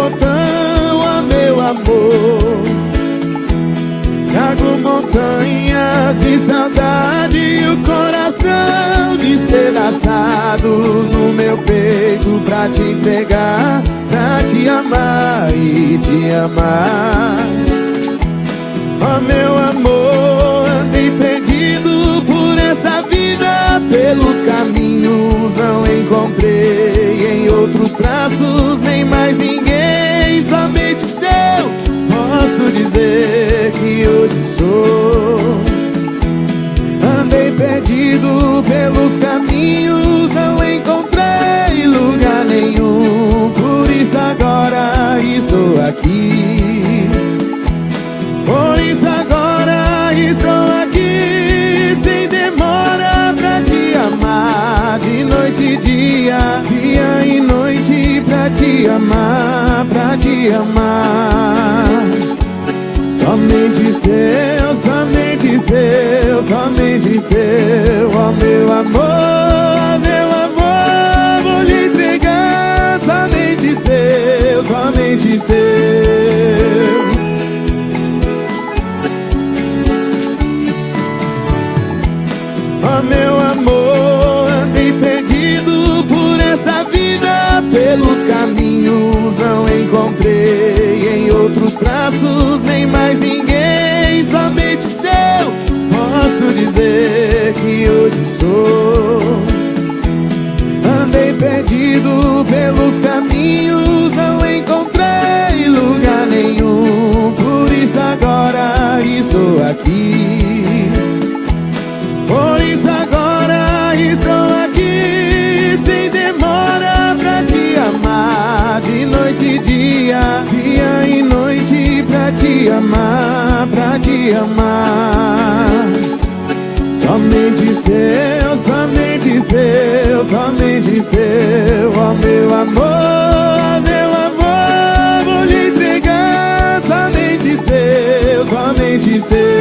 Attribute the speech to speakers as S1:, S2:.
S1: portão, ó meu amor. Trago montanhas de saudade e o coração despedaçado no meu peito pra te entregar, pra te amar e te amar. Ó meu amor, andei perdido por essa vida, pelos caminhos não encontrei em outros braços nem mais ninguém, somente seu. Posso dizer que hoje sou. Andei perdido pelos caminhos, não encontrei lugar nenhum, por isso agora estou aqui. Por isso agora estou aqui, sem demora pra te amar, de noite e dia, dia e noite, pra te amar, pra te amar. Somente seu, somente seu, somente seu, ó meu amor, vou lhe entregar, somente seu, somente seu. Ó meu amor, andei perdido por essa vida, pelos caminhos não encontrei em outros braços nem mais ninguém, somente seu. Posso dizer que hoje sou. Andei perdido pelos caminhos, não encontrei lugar nenhum, por isso agora estou aqui. Por isso agora estou aqui, sem demora pra te amar, de noite e dia, dia e noite, pra te amar, pra te amar. Somente seu, somente seu, somente seu, ó meu amor, vou lhe entregar, somente seu, somente seu.